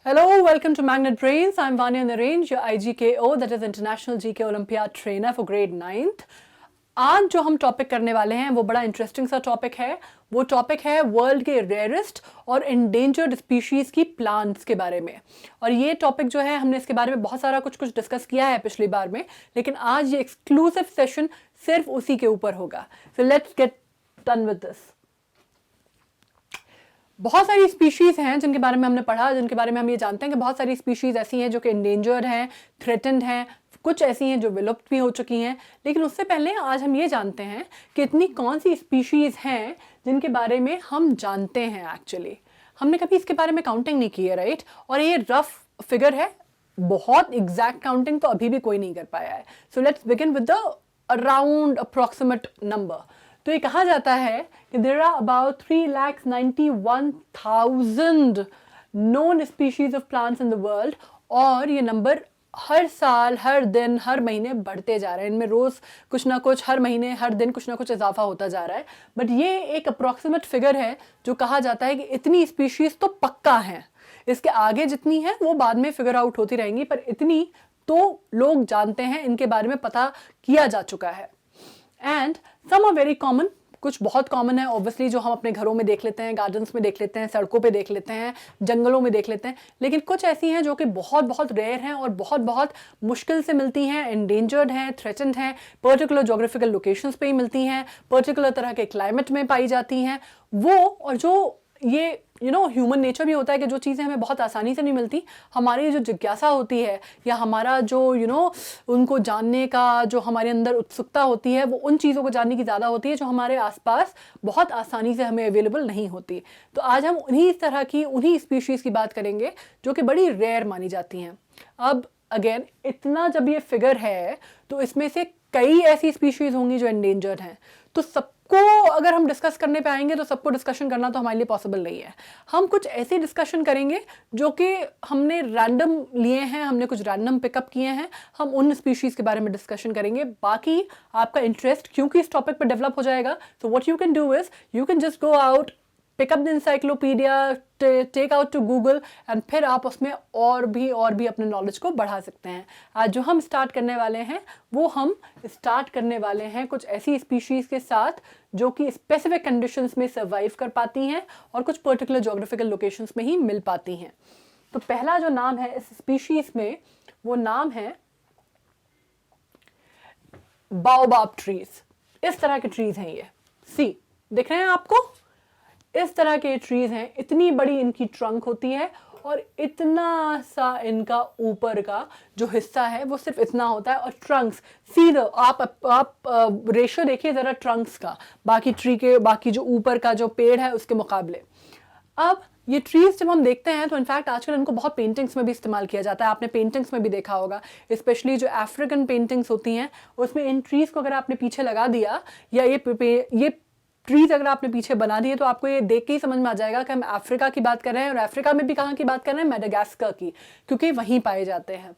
Hello, welcome to Magnet Brains. I'm Vanya Narange, your IGKO, that is International GK Olympiad Trainer for Grade 9th. आज जो हम topic करने वाले हैं वो बड़ा इंटरेस्टिंग सा टॉपिक है। वो टॉपिक है वर्ल्ड के रेयरेस्ट और इंडेंजर्ड स्पीशीज़ की प्लांट्स के बारे में। और ये टॉपिक जो है हमने इसके बारे में बहुत सारा कुछ डिस्कस किया है पिछली बार में, लेकिन आज ये एक्सक्लूसिव सेशन सिर्फ उसी के ऊपर होगा। So let's get done with this. बहुत सारी स्पीशीज़ हैं जिनके बारे में हमने पढ़ा, जिनके बारे में हम ये जानते हैं कि बहुत सारी स्पीशीज़ ऐसी हैं जो कि इंडेंजर्ड हैं, थ्रेटन्ड हैं, कुछ ऐसी हैं जो विलुप्त भी हो चुकी हैं। लेकिन उससे पहले आज हम ये जानते हैं कि इतनी कौन सी स्पीशीज़ हैं जिनके बारे में हम जानते हैं। एक्चुअली हमने कभी इसके बारे में काउंटिंग नहीं की है, राइट? और ये रफ फिगर है, बहुत एग्जैक्ट काउंटिंग तो अभी भी कोई नहीं कर पाया है। So let's begin with the around approximate number. तो ये कहा जाता है कि there are about 3,91,000 known species of plants in the world, और ये नंबर हर साल, हर दिन, हर महीने बढ़ते जा रहे हैं। इनमें रोज़ कुछ ना कुछ, हर महीने, हर दिन कुछ ना कुछ इजाफा होता जा रहा है। बट ये एक अप्रॉक्सीमेट फिगर है जो कहा जाता है कि इतनी स्पीशीज़ तो पक्का हैं। इसके आगे जितनी है वो बाद में फिगर आउट होती रहेंगी, पर इतनी तो लोग जानते हैं, इनके बारे में पता किया जा चुका है। And some are very common, कुछ बहुत कॉमन है ऑब्वियसली, जो हम अपने घरों में देख लेते हैं, गार्डन्स में देख लेते हैं, सड़कों पे देख लेते हैं, जंगलों में देख लेते हैं। लेकिन कुछ ऐसी हैं जो कि बहुत बहुत रेयर हैं और बहुत बहुत मुश्किल से मिलती हैं, एंडेंजर्ड हैं, थ्रेटन्ड हैं, पर्टिकुलर जोग्राफिकल लोकेशंस पे ही मिलती हैं, पर्टिकुलर तरह के क्लाइमेट में पाई जाती हैं वो। और जो ये ह्यूमन नेचर भी होता है कि जो चीज़ें हमें बहुत आसानी से नहीं मिलती, हमारी जो जिज्ञासा होती है या हमारा जो उनको जानने का जो हमारे अंदर उत्सुकता होती है, वो उन चीज़ों को जानने की ज़्यादा होती है जो हमारे आसपास बहुत आसानी से हमें अवेलेबल नहीं होती। तो आज हम उन्हीं स्पीशीज़ की बात करेंगे जो कि बड़ी रेयर मानी जाती हैं। अब अगेन, इतना जब ये फिगर है तो इसमें से कई ऐसी स्पीशीज़ होंगी जो एंडेंजर्ड हैं। तो सबको अगर हम डिस्कस करने पे आएंगे तो सबको डिस्कशन करना तो हमारे लिए पॉसिबल नहीं है। हम कुछ ऐसे डिस्कशन करेंगे जो कि हमने रैंडम लिए हैं, हमने कुछ रैंडम पिकअप किए हैं, हम उन स्पीशीज़ के बारे में डिस्कशन करेंगे। बाकी आपका इंटरेस्ट क्योंकि इस टॉपिक पर डेवलप हो जाएगा, तो what you can do is you can just go out, pick up the encyclopedia, take out to Google, and फिर आप उसमें और भी अपने नॉलेज को बढ़ा सकते हैं। आज जो हम स्टार्ट करने वाले हैं वो हम स्टार्ट करने वाले हैं कुछ ऐसी स्पीशीज़ के साथ जो कि स्पेसिफिक कंडीशंस में सर्वाइव कर पाती हैं और कुछ पर्टिकुलर जोग्राफिकल लोकेशंस में ही मिल पाती हैं। तो पहला जो नाम है इस स्पीशीज़ में, वो नाम है बाओबाब ट्रीज। इस तरह के ट्रीज हैं ये, सी दिख रहे हैं आपको? इस तरह के ट्रीज हैं, इतनी बड़ी इनकी ट्रंक होती है और इतना सा इनका ऊपर का जो हिस्सा है वो सिर्फ इतना होता है। और ट्रंक्स सीधा आप रेशियो देखिए ज़रा ट्रंक्स का बाकी ट्री के, बाकी जो ऊपर का जो पेड़ है उसके मुकाबले। अब ये ट्रीज जब हम देखते हैं तो इनफैक्ट आजकल इनको बहुत पेंटिंग्स में भी इस्तेमाल किया जाता है। आपने पेंटिंग्स में भी देखा होगा, स्पेशली जो अफ्रीकन पेंटिंग्स होती हैं उसमें इन ट्रीज को अगर आपने पीछे लगा दिया, या ये ट्रीज अगर आपने पीछे बना दिए, तो आपको ये देख के ही समझ में आ जाएगा कि हम अफ्रीका की बात कर रहे हैं। और अफ्रीका में भी कहाँ की बात कर रहे हैं? मेडागास्कर की, क्योंकि वहीं पाए जाते हैं।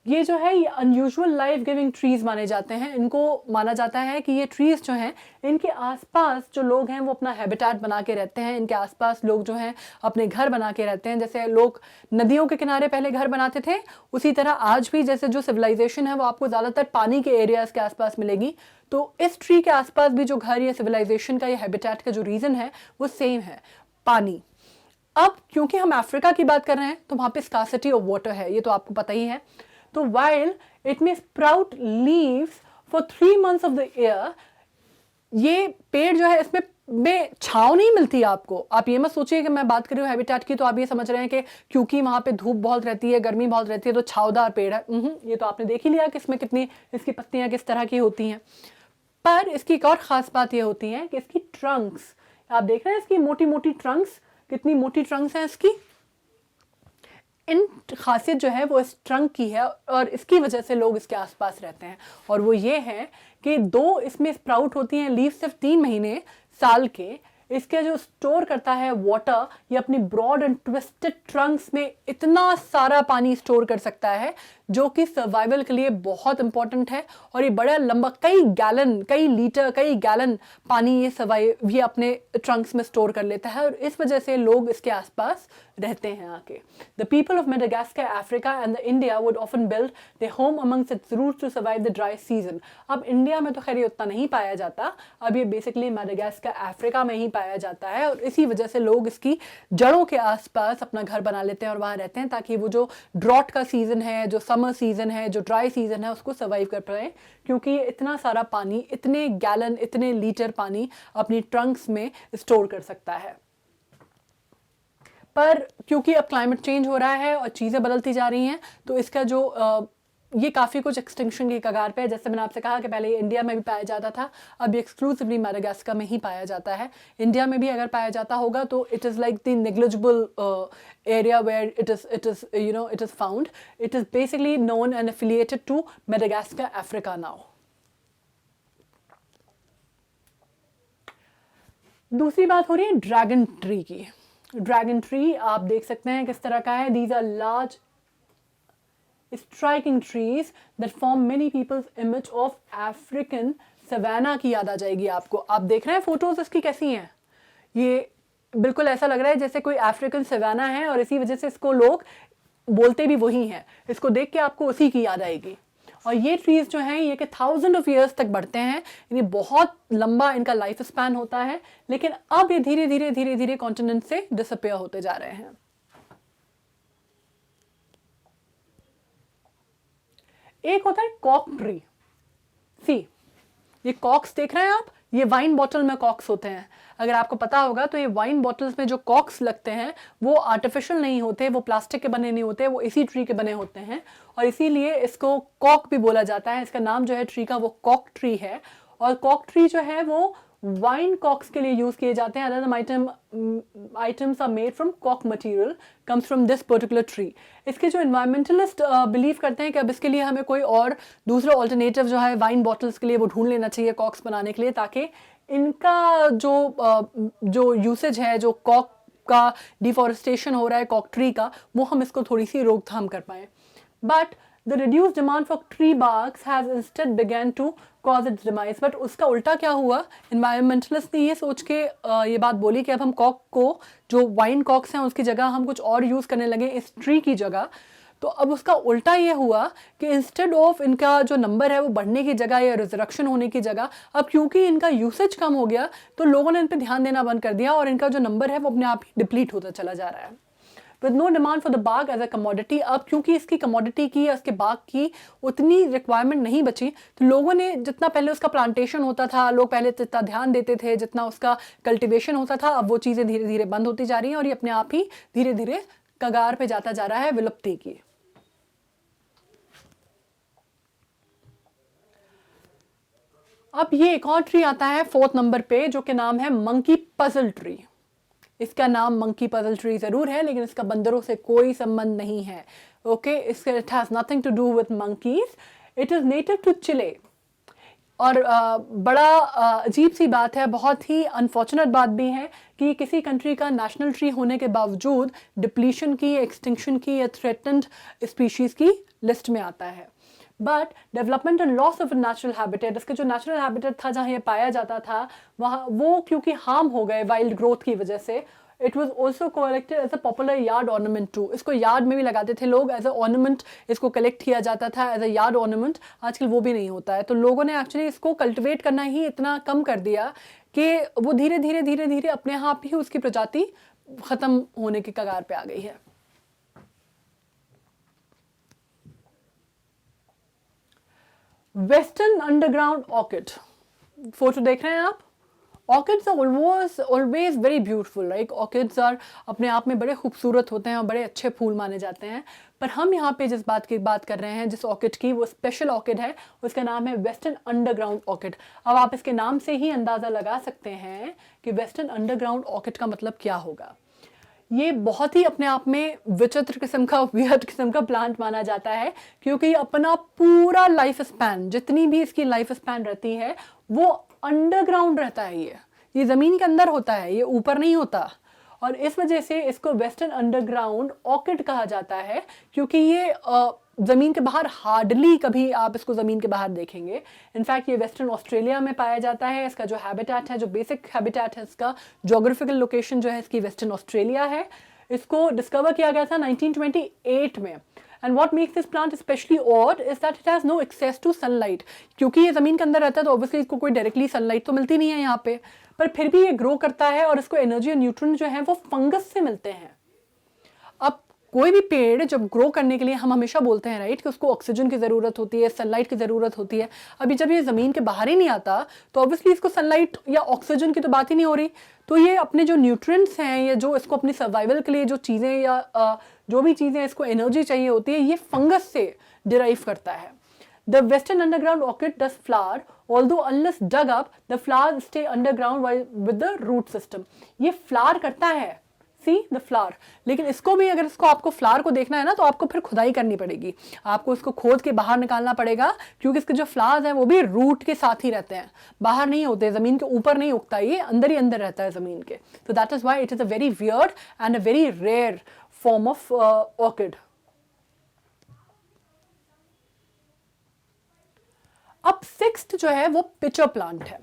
ये जो है ये अनयूजुअल लाइफ गिविंग ट्रीज माने जाते हैं। इनको माना जाता है कि ये ट्रीज जो हैं, इनके आसपास जो लोग हैं वो अपना हैबिटेट बना के रहते हैं। इनके आसपास लोग जो हैं अपने घर बना के रहते हैं। जैसे लोग नदियों के किनारे पहले घर बनाते थे, उसी तरह आज भी जैसे जो सिविलाइजेशन है वो आपको ज़्यादातर पानी के एरियाज़ के आसपास मिलेगी। तो इस ट्री के आसपास भी जो घर या सिविलाइजेशन का या हैबिटेट का जो रीज़न है वो सेम है, पानी। अब क्योंकि हम अफ्रीका की बात कर रहे हैं तो वहाँ पे स्कार्सिटी ऑफ वाटर है, ये तो आपको पता ही है। तो while it may sprout leaves for 3 months of the year, ये पेड़ जो है इसमें छांव नहीं मिलती आपको। आप ये मत सोचिए कि मैं बात कर रही हूँ हैबिटेट की तो आप ये समझ रहे हैं कि क्योंकि वहाँ पे धूप बहुत रहती है, गर्मी बहुत रहती है, तो छावदार पेड़ है। ये तो आपने देख ही लिया कि इसमें कितनी, इसकी पत्तियाँ किस तरह की होती हैं। पर इसकी एक और ख़ास बात ये होती है कि इसकी ट्रंक्स, आप देख रहे हैं इसकी मोटी मोटी ट्रंक्स, कितनी मोटी ट्रंक्स हैं इसकी। इन खासियत जो है वो इस ट्रंक की है और इसकी वजह से लोग इसके आसपास रहते हैं। और वो ये है कि दो इसमें स्प्राउट होती हैं लीव सिर्फ 3 महीने साल के, इसके जो स्टोर करता है वाटर, ये अपनी ब्रॉड एंड ट्विस्टेड ट्रंक्स में इतना सारा पानी स्टोर कर सकता है जो कि सर्वाइवल के लिए बहुत इंपॉर्टेंट है। और ये बड़ा लंबा, कई गैलन, कई लीटर, कई गैलन पानी ये अपने ट्रंक्स में स्टोर कर लेता है, और इस वजह से लोग इसके आसपास रहते हैं आके। The people of Madagascar, Africa and the India would often build the home amongst its roots to survive the dry season. अब इंडिया में तो खैर ये उतना नहीं पाया जाता, अब ये बेसिकली मेडागास्कर अफ्रीका में ही पाया जाता है, और इसी वजह से लोग इसकी जड़ों के आसपास अपना घर बना लेते हैं और वहाँ रहते हैं, ताकि वो जो ड्रॉट का सीजन है, जो समर सीजन है, जो ड्राई सीजन है, उसको सर्वाइव कर पाए, क्योंकि ये इतना सारा पानी, इतने गैलन, इतने लीटर पानी अपनी ट्रंक्स में स्टोर कर सकता है। पर क्योंकि अब क्लाइमेट चेंज हो रहा है और चीज़ें बदलती जा रही हैं, तो इसका जो ये काफ़ी कुछ एक्सटिंक्शन की कगार पे है। जैसे मैंने आपसे कहा कि पहले ये इंडिया में भी पाया जाता था, अब ये एक्सक्लूसिवली मेडागास्कर में ही पाया जाता है। इंडिया में भी अगर पाया जाता होगा तो it is like the negligible area where it is found. It is basically known and affiliated to Madagascar Africa now. दूसरी बात हो रही है ड्रैगन ट्री की। ड्रैगन ट्री आप देख सकते हैं किस तरह का है। These are large striking trees that form many people's image of African savanna की याद आ जाएगी आपको। आप देख रहे हैं फोटोज इसकी कैसी हैं, ये बिल्कुल ऐसा लग रहा है जैसे कोई अफ्रीकन सवाना है, और इसी वजह से इसको लोग बोलते भी वही हैं। इसको देख के आपको उसी की याद आएगी। और ये ट्रीज जो हैं ये कि 1000 of years तक बढ़ते हैं, यानी बहुत लंबा इनका लाइफ स्पैन होता है, लेकिन अब ये धीरे धीरे धीरे धीरे कॉन्टिनेंट से डिसअपियर होते जा रहे हैं। एक होता है कॉक ट्री। सी, ये कॉक्स देख रहे हैं आप, ये वाइन बॉटल में कॉक्स होते हैं। अगर आपको पता होगा तो ये वाइन बॉटल्स में जो कॉक्स लगते हैं वो आर्टिफिशियल नहीं होते, वो प्लास्टिक के बने नहीं होते, वो इसी ट्री के बने होते हैं, और इसीलिए इसको कॉक भी बोला जाता है। इसका नाम जो है ट्री का वो कॉक ट्री है। और कॉक ट्री जो है वो वाइन कॉक्स के लिए यूज किए जाते हैं। Other items are made from कॉक material comes from this particular tree. इसके जो इन्वायरमेंटलिस्ट बिलीव करते हैं कि अब इसके लिए हमें कोई और दूसरा ऑल्टरनेटिव जो है वाइन बॉटल्स के लिए वो ढूंढ लेना चाहिए कॉक्स बनाने के लिए, ताकि इनका जो यूसेज है, जो कॉक का डिफॉरेस्टेशन हो रहा है कॉक ट्री का, वो हम इसको थोड़ी सी रोकथाम कर पाएँ। But the reduced demand for tree barks has instead began to cause its demise। But उसका उल्टा क्या हुआ, इन्वायरमेंटलिस्ट ने ये सोच के ये बात बोली कि अब हम कॉक को, जो वाइन कॉक्स हैं उसकी जगह हम कुछ और यूज़ करने लगे इस ट्री की जगह। तो अब उसका उल्टा ये हुआ कि इंस्टेड ऑफ इनका जो नंबर है वो बढ़ने की जगह या रिजरक्शन होने की जगह, अब क्योंकि इनका यूसेज कम हो गया तो लोगों ने इन पर ध्यान देना बंद कर दिया, और इनका जो नंबर है वो अपने आप ही डिप्लीट होता चला जा रहा है। With no demand for the bark as a commodity. अब क्योंकि इसकी कमोडिटी की या इसके बाग की उतनी रिक्वायरमेंट नहीं बची, तो लोगों ने जितना पहले उसका प्लांटेशन होता था, लोग पहले जितना ध्यान देते थे, जितना उसका कल्टिवेशन होता था, अब वो चीज़ें धीरे धीरे बंद होती जा रही हैं, और ये अपने आप ही धीरे धीरे कगार पे जाता जा रहा है विलुप्ति की। अब ये एक और ट्री आता है 4th नंबर पे, जो कि नाम है मंकी पजल ट्री। इसका नाम मंकी पजल ट्री ज़रूर है, लेकिन इसका बंदरों से कोई संबंध नहीं है। ओके, इसका it has nothing to do with monkeys. It is native to Chile. और बड़ा अजीब सी बात है, बहुत ही अनफॉर्चुनेट बात भी है कि किसी कंट्री का नेशनल ट्री होने के बावजूद डिप्लीशन की, एक्सटिंक्शन की या थ्रेटन्ड स्पीशीज़ की लिस्ट में आता है। But development and loss of natural habitat, इसका जो नेचुरल हैबिटेट था जहाँ ये पाया जाता था, वहाँ वो क्योंकि हार्म हो गए वाइल्ड ग्रोथ की वजह से, it was also collected as a popular yard ornament too. इसको यार्ड में भी लगाते थे लोग, एज अ ऑर्नामेंट इसको कलेक्ट किया जाता था एज अ यार्ड ऑर्नामेंट। आजकल वो भी नहीं होता है, तो लोगों ने एक्चुअली इसको कल्टिवेट करना ही इतना कम कर दिया कि वो धीरे धीरे धीरे धीरे अपने आप ही उसकी प्रजाति ख़त्म होने की कगार पे आ गई है। वेस्टर्न अंडरग्राउंड ऑर्किड, फोटो देख रहे हैं आप। Orchids are always very beautiful, right. Orchids are अपने आप में बड़े खूबसूरत होते हैं और बड़े अच्छे फूल माने जाते हैं, पर हम यहाँ पे जिस बात की बात कर रहे हैं, जिस ऑर्किड की, वो स्पेशल ऑर्किड है, उसका नाम है वेस्टर्न अंडरग्राउंड ऑर्किड। अब आप इसके नाम से ही अंदाज़ा लगा सकते हैं कि वेस्टर्न अंडरग्राउंड ऑर्किड का मतलब क्या होगा। ये बहुत ही अपने आप में विचित्र किस्म का, वियर्ड किस्म का प्लांट माना जाता है, क्योंकि अपना पूरा लाइफ स्पैन, जितनी भी इसकी लाइफ स्पैन रहती है, वो अंडरग्राउंड रहता है। ये ज़मीन के अंदर होता है, ये ऊपर नहीं होता। और इस वजह से इसको वेस्टर्न अंडरग्राउंड ऑर्किड कहा जाता है, क्योंकि ये ज़मीन के बाहर हार्डली कभी आप इसको ज़मीन के बाहर देखेंगे। इनफैक्ट ये वेस्टर्न ऑस्ट्रेलिया में पाया जाता है। इसका जो हैबिटेट है, जो बेसिक हैबिटेट है, इसका जोग्राफिकल लोकेशन जो है इसकी वेस्टर्न ऑस्ट्रेलिया है। इसको डिस्कवर किया गया था 1928 में। And what makes this plant specially odd is that it has no access to sunlight. क्योंकि ये ज़मीन के अंदर रहता है तो ऑब्वियसली इसको कोई डायरेक्टली सनलाइट तो मिलती नहीं है यहाँ पे, पर फिर भी ये ग्रो करता है और इसको एनर्जी और न्यूट्रिएंट जो है वो फंगस से मिलते हैं। अब कोई भी पेड़ जब ग्रो करने के लिए हम हमेशा बोलते हैं राइट कि उसको ऑक्सीजन की ज़रूरत होती है, सनलाइट की ज़रूरत होती है। अभी जब ये ज़मीन के बाहर ही नहीं आता तो ऑब्वियसली इसको सनलाइट या ऑक्सीजन की तो बात ही नहीं हो रही। तो ये अपने जो न्यूट्रिएंट्स हैं या जो इसको अपनी सर्वाइवल के लिए जो चीज़ें या जो भी चीज़ें इसको एनर्जी चाहिए होती है, ये फंगस से डिराइव करता है। The western underground orchid does flower, although unless dug up, the flowers stay underground with the root system. ये फ्लावर करता है, see the flower। लेकिन इसको भी अगर इसको आपको फ्लावर को देखना है ना तो आपको फिर खुदाई करनी पड़ेगी, आपको इसको खोद के बाहर निकालना पड़ेगा, क्योंकि इसके जो फ्लावर्स हैं वो भी रूट के साथ ही रहते हैं, बाहर नहीं होते, ज़मीन के ऊपर नहीं उगता, ये अंदर ही अंदर रहता है ज़मीन के। तो that is why it is a very weird and a very rare form of orchid. अब सिक्स्थ जो है वो पिचर प्लांट है।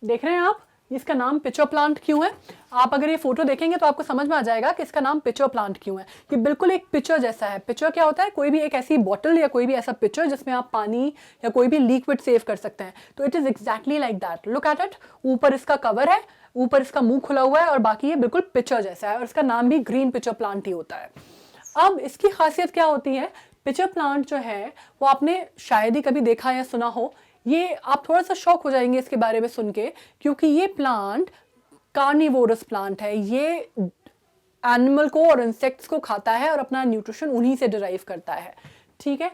देख रहे हैं आप, इसका नाम पिचर प्लांट क्यों है? आप अगर ये फोटो देखेंगे तो आपको समझ में आ जाएगा कि इसका नाम पिचर प्लांट क्यों है। ये बिल्कुल एक पिचर जैसा है। पिचर क्या होता है? कोई भी एक ऐसी बॉटल या कोई भी ऐसा पिचर जिसमें आप पानी या कोई भी लिक्विड सेव कर सकते हैं। तो it is exactly like that. Look at it, ऊपर इसका कवर है, ऊपर इसका मुंह खुला हुआ है और बाकी ये बिल्कुल पिचर जैसा है, और इसका नाम भी ग्रीन पिचर प्लांट ही होता है। अब इसकी खासियत क्या होती है? पिचर प्लांट जो है वो आपने शायद ही कभी देखा या सुना हो। ये आप थोड़ा सा शॉक हो जाएंगे इसके बारे में सुन के, क्योंकि ये प्लांट कार्निवोरस प्लांट है। ये एनिमल को और इंसेक्ट्स को खाता है और अपना न्यूट्रिशन उन्हीं से डिराइव करता है। ठीक है,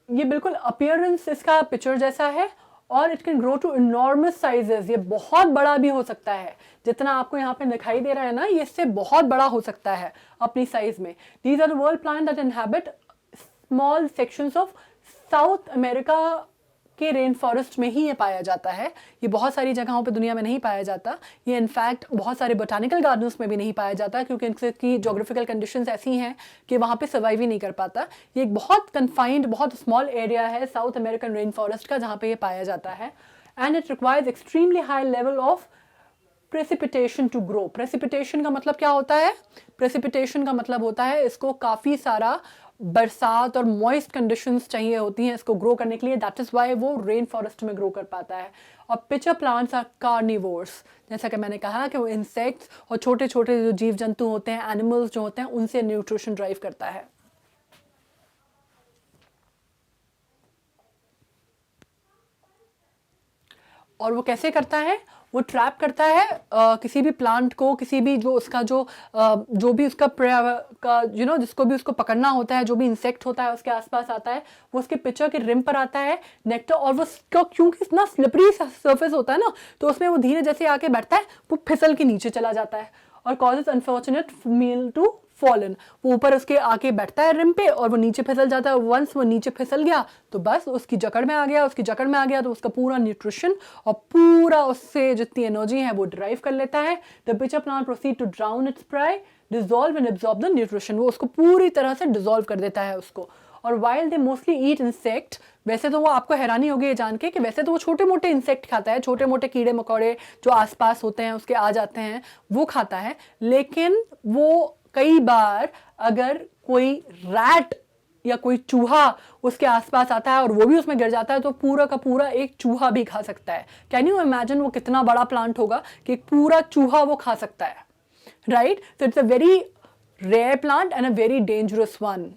ये बिल्कुल अपीयरेंस इसका पिचर जैसा है और it can grow to enormous sizes. ये बहुत बड़ा भी हो सकता है, जितना आपको यहाँ पे दिखाई दे रहा है ना, ये इससे बहुत बड़ा हो सकता है अपनी साइज में। These are the world plant that inhabit small sections of South America के रेन फॉरेस्ट में ही ये पाया जाता है। ये बहुत सारी जगहों पे दुनिया में नहीं पाया जाता। ये इनफैक्ट बहुत सारे बोटानिकल गार्डन्स में भी नहीं पाया जाता, क्योंकि इनकी जोग्राफिकल कंडीशंस ऐसी हैं कि वहाँ पे सर्वाइव ही नहीं कर पाता। ये एक बहुत कन्फाइंड, बहुत स्मॉल एरिया है साउथ अमेरिकन रेन फॉरेस्ट का, जहाँ पे ये पाया जाता है। And it requires extremely high level of precipitation to grow. Precipitation का मतलब क्या होता है? प्रेसिपिटेशन का मतलब होता है इसको काफ़ी सारा बरसात और मॉइस्ट कंडीशंस चाहिए होती हैं इसको ग्रो करने के लिए। दैट इज़ वाई वो रेन फॉरेस्ट में ग्रो कर पाता है। और पिचर प्लांट्स आर कार्निवोर्स, जैसा कि मैंने कहा कि वो इंसेक्ट्स और छोटे छोटे जो जीव जंतु होते हैं, एनिमल्स जो होते हैं, उनसे न्यूट्रिशन ड्राइव करता है। और वो कैसे करता है? वो ट्रैप करता है किसी भी प्लांट को, किसी भी जो उसका जो भी उसका का जिसको भी उसको पकड़ना होता है, जो भी इंसेक्ट होता है उसके आसपास आता है, वो उसके पिचर के रिम पर आता है नेक्टर। और वो क्योंकि इतना स्लिपरी सरफेस होता है ना, तो उसमें वो धीरे जैसे आके बैठता है, वो फिसल के नीचे चला जाता है और causes unfortunate meal to fall in. वो ऊपर उसके आके बैठता है रिम पे और वो नीचे फिसल जाता है। वंस वो नीचे फिसल गया तो बस उसकी जकड़ में आ गया, उसकी जकड़ में आ गया तो उसका पूरा न्यूट्रिशन और पूरा उससे जितनी एनर्जी है वो डिराइव कर लेता है। The pitcher plant proceed to drown its prey, dissolve and absorb the nutrition. वो उसको पूरी तरह से डिजॉल्व कर देता है उसको। और while they mostly eat insect, वैसे तो वो आपको हैरानी होगी ये जान के कि वैसे तो वो छोटे मोटे इंसेक्ट खाता है, छोटे मोटे कीड़े मकोड़े जो आसपास होते हैं उसके आ जाते हैं वो खाता है। लेकिन वो कई बार अगर कोई रैट या कोई चूहा उसके आसपास आता है और वो भी उसमें गिर जाता है तो पूरा का पूरा एक चूहा भी खा सकता है। कैन यू इमेजिन वो कितना बड़ा प्लांट होगा कि एक पूरा चूहा वो खा सकता है, राइट? तो it's a very rare plant and a very dangerous one.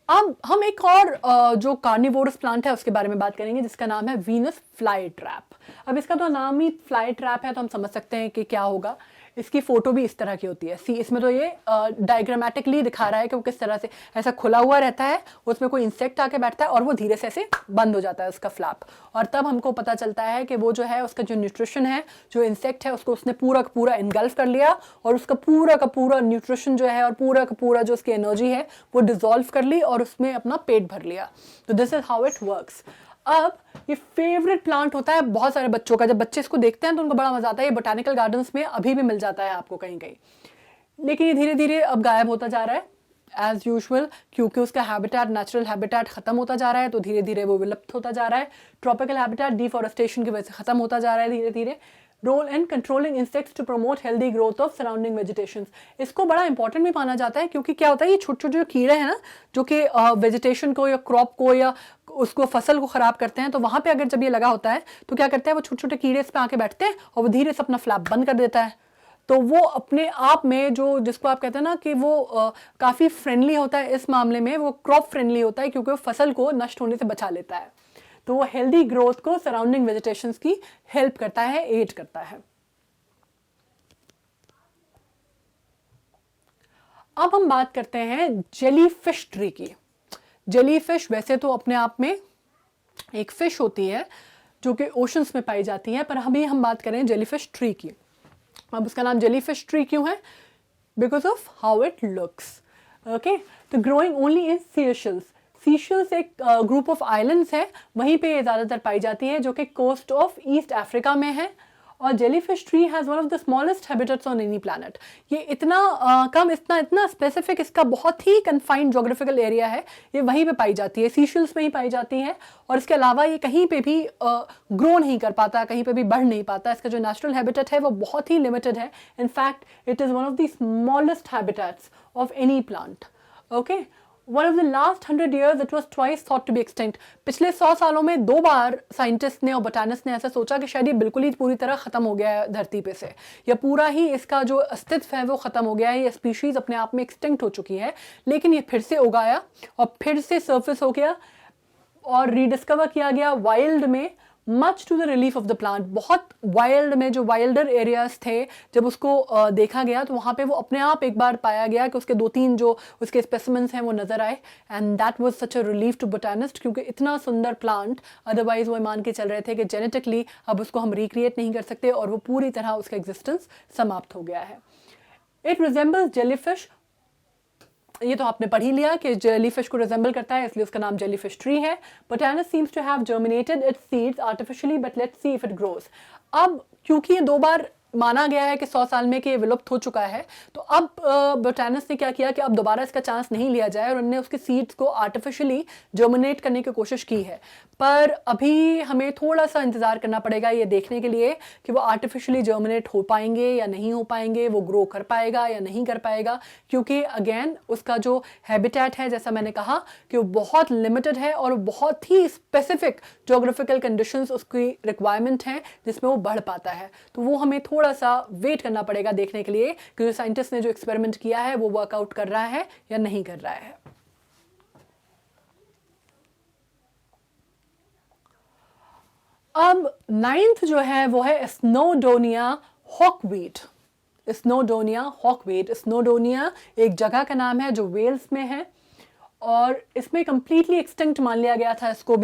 अब हम एक और जो कार्निवोरस प्लांट है उसके बारे में बात करेंगे, जिसका नाम है वीनस फ्लाई ट्रैप। अब इसका तो नाम ही फ्लाई ट्रैप है तो हम समझ सकते हैं कि क्या होगा। इसकी फोटो भी इस तरह की होती है। सी, इसमें तो ये डायग्रामेटिकली दिखा रहा है कि वो किस तरह से ऐसा खुला हुआ रहता है, उसमें कोई इंसेक्ट आके बैठता है और वो धीरे से ऐसे बंद हो जाता है उसका फ्लैप। और तब हमको पता चलता है कि वो जो है उसका जो न्यूट्रिशन है, जो इंसेक्ट है, उसको उसने पूरा का पूरा इनगल्फ कर लिया और उसका पूरा का पूरा न्यूट्रिशन जो है और पूरा का पूरा जो उसकी एनर्जी है वो डिजॉल्व कर ली और उसमें अपना पेट भर लिया। तो this is how it works. अब ये फेवरेट प्लांट होता है बहुत सारे बच्चों का, जब बच्चे इसको देखते हैं तो उनको बड़ा मजा आता है। ये बोटानिकल गार्डन्स में अभी भी मिल जाता है आपको कहीं कहीं, लेकिन ये धीरे धीरे अब गायब होता जा रहा है एज यूजुअल, क्योंकि उसका हैबिटेट, नेचुरल हैबिटेट खत्म होता जा रहा है, तो धीरे धीरे वो विलुप्त होता जा रहा है। ट्रॉपिकल हैबिटेट डिफॉरेस्टेशन की वजह से खत्म होता जा रहा है धीरे धीरे। Role in controlling insects to promote healthy growth of surrounding vegetation, इसको बड़ा इंपॉर्टेंट भी माना जाता है, क्योंकि क्या होता है ये छोटे छोटे जो कीड़े हैं ना, जो कि वेजिटेशन को या क्रॉप को या उसको फसल को खराब करते हैं, तो वहां पे अगर जब ये लगा होता है तो क्या करते हैं वो छोटे छोटे कीड़े इस पे आके बैठते हैं और वो धीरे से अपना फ्लैप बंद कर देता है। तो वो अपने आप में जो, जिसको आप कहते हैं ना कि वो काफ़ी फ्रेंडली होता है, इस मामले में वो क्रॉप फ्रेंडली होता है, क्योंकि वो फसल को नष्ट होने से बचा लेता है। तो वो हेल्दी ग्रोथ को सराउंडिंग वेजिटेशंस की हेल्प करता है, एड करता है। अब हम बात करते हैं जेलीफिश ट्री की। जेलीफिश वैसे तो अपने आप में एक फिश होती है जो कि ओशंस में पाई जाती है, पर अभी हम बात करें जेलीफिश ट्री की। अब उसका नाम जेलीफिश ट्री क्यों है? Because of how it looks. Okay, तो growing only in Seychelles. Seychelles एक ग्रुप ऑफ आइलैंड्स है, वहीं पे ये ज़्यादातर पाई जाती है, जो कि कोस्ट ऑफ ईस्ट अफ्रीका में है। और jellyfish tree has one of the smallest habitats on any planet. ये इतना कम, इतना स्पेसिफिक, इसका बहुत ही कन्फाइंड जोग्राफिकल एरिया है, ये वहीं पे पाई जाती है, सीशेल्स में ही पाई जाती है। और इसके अलावा ये कहीं पे भी ग्रो नहीं कर पाता, कहीं पे भी बढ़ नहीं पाता। इसका जो नेचुरल हैबिटेट है वो बहुत ही लिमिटेड है। In fact it is one of the smallest habitats of any plant. Okay, One of the last 100 years it was twice thought to be extinct. पिछले 100 सालों में 2 बार साइंटिस्ट ने और बोटानिस्ट ने ऐसा सोचा कि शायद ये बिल्कुल ही पूरी तरह ख़त्म हो गया है धरती पे से, या पूरा ही इसका जो अस्तित्व है वो ख़त्म हो गया है, ये स्पीशीज़ अपने आप में एक्सटिंक्ट हो चुकी है। लेकिन ये फिर से उगाया और फिर से सर्फेस हो गया और रीडिस्कवर किया गया वाइल्ड में, much to the relief of the plant. बहुत वाइल्ड में, जो वाइल्डर एरियाज थे, जब उसको देखा गया तो वहाँ पे वो अपने आप एक बार पाया गया कि उसके 2-3 जो उसके स्पेसिमेंस हैं वो नज़र आए। And that was such a relief to botanist, क्योंकि इतना सुंदर प्लांट अदरवाइज वो मान के चल रहे थे कि जेनेटिकली अब उसको हम रिक्रिएट नहीं कर सकते, और वो पूरी तरह उसका एग्जिस्टेंस समाप्त हो गया है। इट रिजेंबल्स जेलीफिश, ये तो आपने पढ़ ही लिया कि जेलीफिश को रिजेंबल करता है, इसलिए उसका नाम जेलीफिश ट्री है। Botanist seems to have germinated its seeds artificially, but let's see if it grows. अब क्योंकि ये 2 बार माना गया है कि 100 साल में कि ये विलुप्त हो चुका है, तो अब बोटानिस्ट ने क्या किया कि अब दोबारा इसका चांस नहीं लिया जाए, और उन्होंने उसके सीड्स को आर्टिफिशियली जर्मिनेट करने की कोशिश की है। पर अभी हमें थोड़ा सा इंतज़ार करना पड़ेगा ये देखने के लिए कि वो आर्टिफिशियली जर्मिनेट हो पाएंगे या नहीं हो पाएंगे, वो ग्रो कर पाएगा या नहीं कर पाएगा, क्योंकि अगेन उसका जो हैबिटेट है, जैसा मैंने कहा कि वो बहुत लिमिटेड है और बहुत ही स्पेसिफिक जोग्राफिकल कंडीशंस उसकी रिक्वायरमेंट हैं जिसमें वो बढ़ पाता है। तो वो हमें थोड़ा सा वेट करना पड़ेगा देखने के लिए कि जो साइंटिस्ट ने जो एक्सपेरिमेंट किया है वो वर्कआउट कर रहा है या नहीं कर रहा है। अब 9th जो है वो है स्नोडोनिया हॉकवीट। स्नोडोनिया हॉकवीट, स्नोडोनिया एक जगह का नाम है जो वेल्स में है, और इसमें कम्प्लीटली एक्सटिंक्ट मान लिया गया था इसको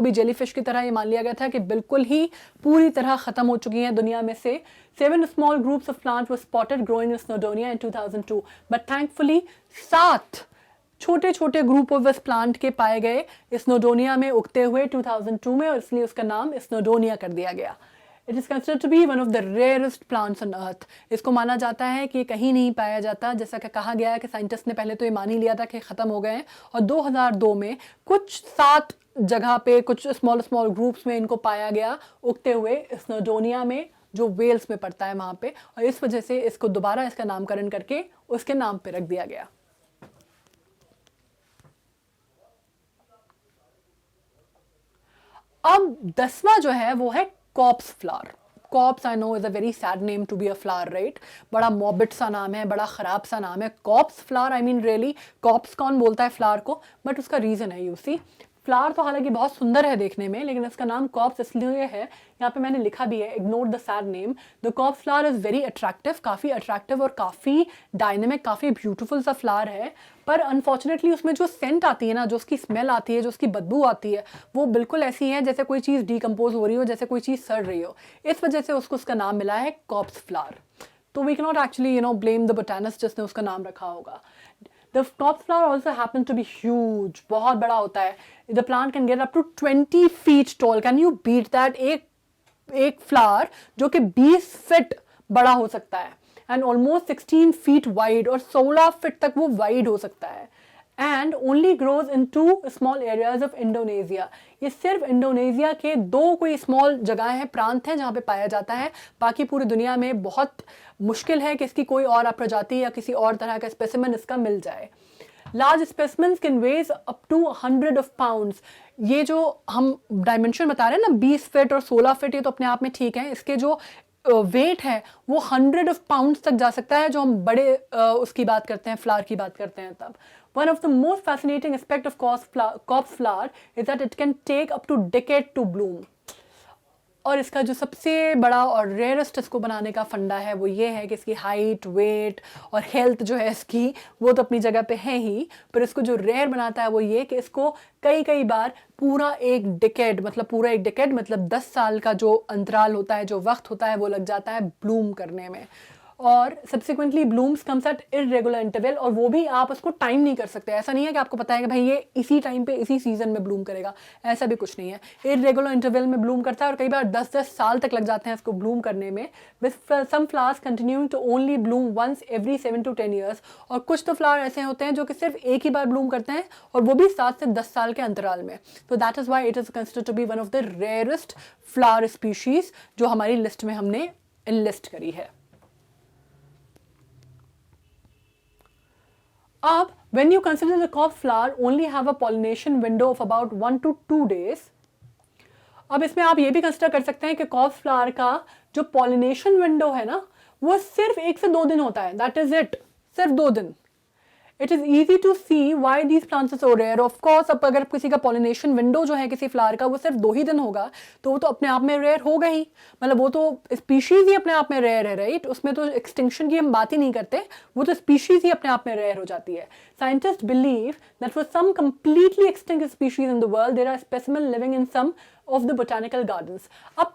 भी जेलीफिश की तरह ये मान लिया गया था कि बिल्कुल ही पूरी तरह ख़त्म हो चुकी हैं दुनिया में से। 7 small groups of plants were spotted growing in Snowdonia in 2002, but thankfully 7 छोटे छोटे ग्रुप ऑफ प्लांट के पाए गए स्नोडोनिया में उगते हुए 2002 में, और इसलिए उसका नाम स्नोडोनिया कर दिया गया। It is considered to be one of the rarest plants on earth. इसको माना जाता है कि कहीं नहीं पाया जाता, जैसा कि कहा गया है कि साइंटिस्ट ने पहले तो ये मान ही लिया था कि ख़त्म हो गए हैं, और 2002 में कुछ 7 जगह पे कुछ स्मॉल ग्रुप्स में इनको पाया गया उगते हुए स्नोडोनिया में, जो वेल्स में पड़ता है वहाँ पे, और इस वजह से इसको दोबारा इसका नामकरण करके उसके नाम पे रख दिया गया। अब 10वां जो है वो है corpse flower. Corpse I know is a very sad name to be a flower, right? बड़ा मॉबिड सा नाम है, बड़ा ख़राब सा नाम है corpse flower. I mean really, corpse कौन बोलता है फ्लावर को? बट उसका रीज़न है, यू सी। फ्लावर तो हालांकि बहुत सुंदर है देखने में, लेकिन इसका नाम कॉप्स इसलिए है, यहाँ पे मैंने लिखा भी है, ignore the sad name. The corpse flower is very attractive, काफ़ी अट्रैक्टिव और काफ़ी डायनेमिक, काफ़ी ब्यूटीफुल सा फ्लावर है। पर अनफॉर्चुनेटली उसमें जो सेंट आती है ना, जो उसकी स्मेल आती है, जो उसकी बदबू आती है, वो बिल्कुल ऐसी है जैसे कोई चीज़ डिकम्पोज हो रही हो, जैसे कोई चीज़ सड़ रही हो। इस वजह से उसको उसका नाम मिला है कॉप्स फ्लावर। तो we can not actually blame the botanist जिसने उसका नाम रखा होगा। The corpse flower also happen to be huge, बहुत बड़ा होता है. The plant can get up to 20 feet tall. Can you beat that? एक फ्लावर जो कि 20 फीट बड़ा हो सकता है, एंड ऑलमोस्ट 16 feet वाइड, और 16 फीट तक वो वाइड हो सकता है. And only grows in 2 small areas of Indonesia. ये सिर्फ इंडोनेशिया के 2 कोई स्मॉल जगह हैं, प्रांत हैं, जहाँ पे पाया जाता है. बाकी पूरी दुनिया में बहुत मुश्किल है कि इसकी कोई और प्रजाति या किसी और तरह का स्पेसिमेन इसका मिल जाए. Large specimens can weigh up to 100 of pounds. ये जो हम डायमेंशन बता रहे हैं ना, 20 फीट और 16 फीट, ये तो अपने आप में ठीक है. इसके जो वेट है वो 100 of pounds तक जा सकता है, जो हम बड़े उसकी बात करते हैं, फ्लावर की बात करते हैं तब. One of the most fascinating aspect of corpse flower is that it can take up to decade to bloom. और इसका जो सबसे बड़ा और रेयरेस्ट इसको बनाने का फंडा है वो ये है कि इसकी हाइट, वेट और हेल्थ जो है इसकी, वो तो अपनी जगह पे है ही, पर इसको जो रेयर बनाता है वो ये कि इसको कई बार पूरा एक डिकेड मतलब 10 साल का जो अंतराल होता है, जो वक्त होता है, वो लग जाता है ब्लूम करने में. और subsequently blooms comes at irregular interval, और वो भी आप उसको टाइम नहीं कर सकते. ऐसा नहीं है कि आपको पता है कि भाई ये इसी टाइम पे इसी सीजन में ब्लूम करेगा, ऐसा भी कुछ नहीं है. इरेगुलर इंटरवल में ब्लूम करता है, और कई बार 10-10 साल तक लग जाते हैं इसको ब्लूम करने में. With some flowers continuing to only bloom once every 7 to 10 years. और कुछ तो फ्लावर ऐसे होते हैं जो कि सिर्फ एक ही बार ब्लूम करते हैं, और वो भी 7 से 10 साल के अंतराल में. तो that is why it is considered to be one of the rarest flower species जो हमारी लिस्ट में हमने इनलिस्ट करी है. अब when you consider the corpse flower only have a pollination window of about 1 to 2 days. अब इसमें आप ये भी कंसिडर कर सकते हैं कि कॉप्स फ्लावर का जो पॉलिनेशन विंडो है ना, वो सिर्फ 1 से 2 दिन होता है. दैट इज इट, सिर्फ 2 दिन. It is easy to see why these plants so rare. Of course अब अगर किसी का पॉलिनेशन विंडो जो है किसी फ्लावर का वो सिर्फ 2 ही दिन होगा, तो वो तो अपने आप में रेयर होगा ही. मतलब वो तो स्पीशीज ही अपने आप में रेयर है, राइट. उसमें तो एक्सटिंक्शन की हम बात ही नहीं करते, वो तो स्पीशीज ही अपने आप में रेयर हो जाती है. Scientist believe that for some completely extinct species in the world there are specimen living in some of the botanical gardens. अब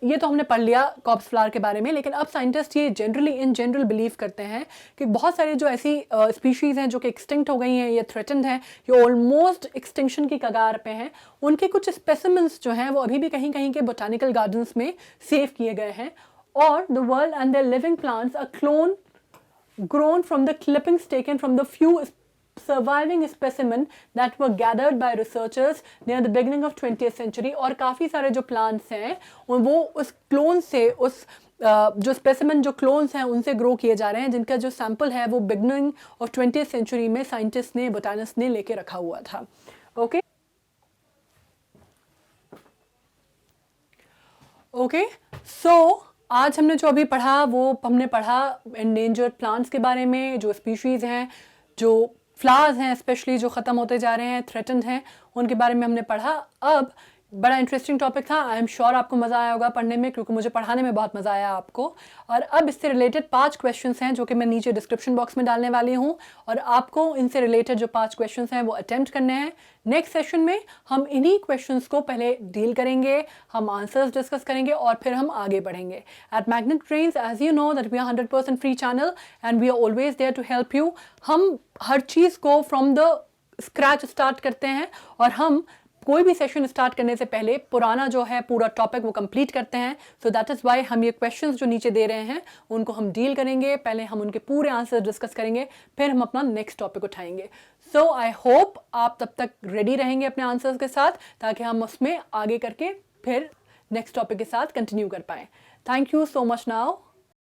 ये तो हमने पढ़ लिया कॉप्स फ्लावर के बारे में, लेकिन अब साइंटिस्ट ये इन जनरल बिलीव करते हैं कि बहुत सारी जो ऐसी स्पीशीज़ हैं जो कि एक्सटिंक्ट हो गई हैं या थ्रेटन्ड हैं, ये ऑलमोस्ट एक्सटिंक्शन की कगार पे हैं, उनके कुछ स्पेसिमेंस जो हैं वो अभी भी कहीं कहीं के बोटानिकल गार्डन्स में सेव किए गए हैं. और the world and there living plants are grown from the clippings taken from the few surviving specimen that were gathered by researchers near the beginning of 20th century. और काफ़ी सारे जो plants हैं वो उस क्लोन से, उस जो स्पेसिमेन जो क्लोन्स हैं उनसे ग्रो किए जा रहे हैं, जिनका जो सैंपल है वो बिगनिंग ऑफ 20th सेंचुरी में साइंटिस्ट ने, बोटानिस्ट ने लेके रखा हुआ था. ओके सो आज हमने जो अभी पढ़ा वो हमने पढ़ा एंडेंजर्ड प्लांट्स के बारे में, जो स्पीशीज़ हैं, जो फ्लावर्स हैं स्पेशली जो ख़त्म होते जा रहे हैं, थ्रेटन्ड हैं, उनके बारे में हमने पढ़ा. अब बड़ा इंटरेस्टिंग टॉपिक था. आई एम श्योर आपको मज़ा आया होगा पढ़ने में, क्योंकि मुझे पढ़ाने में बहुत मज़ा आया आपको. और अब इससे रिलेटेड 5 क्वेश्चंस हैं जो कि मैं नीचे डिस्क्रिप्शन बॉक्स में डालने वाली हूँ, और आपको इनसे रिलेटेड जो 5 क्वेश्चंस हैं वो अटेम्प्ट करने हैं. नेक्स्ट सेशन में हम इन्हीं क्वेश्चंस को पहले डील करेंगे, हम आंसर्स डिस्कस करेंगे और फिर हम आगे बढ़ेंगे. At Magnet Brains, as you know that we are 100% free channel and we are always there to help you. हम हर चीज़ को फ्रॉम द स्क्रैच स्टार्ट करते हैं, और हम कोई भी सेशन स्टार्ट करने से पहले पुराना जो है पूरा टॉपिक वो कंप्लीट करते हैं. सो दैट इज़ वाई हम ये क्वेश्चंस जो नीचे दे रहे हैं उनको हम डील करेंगे. पहले हम उनके पूरे आंसर डिस्कस करेंगे, फिर हम अपना नेक्स्ट टॉपिक उठाएंगे. सो आई होप आप तब तक रेडी रहेंगे अपने आंसर्स के साथ, ताकि हम उसमें आगे करके फिर नेक्स्ट टॉपिक के साथ कंटिन्यू कर पाएँ. Thank you so much now.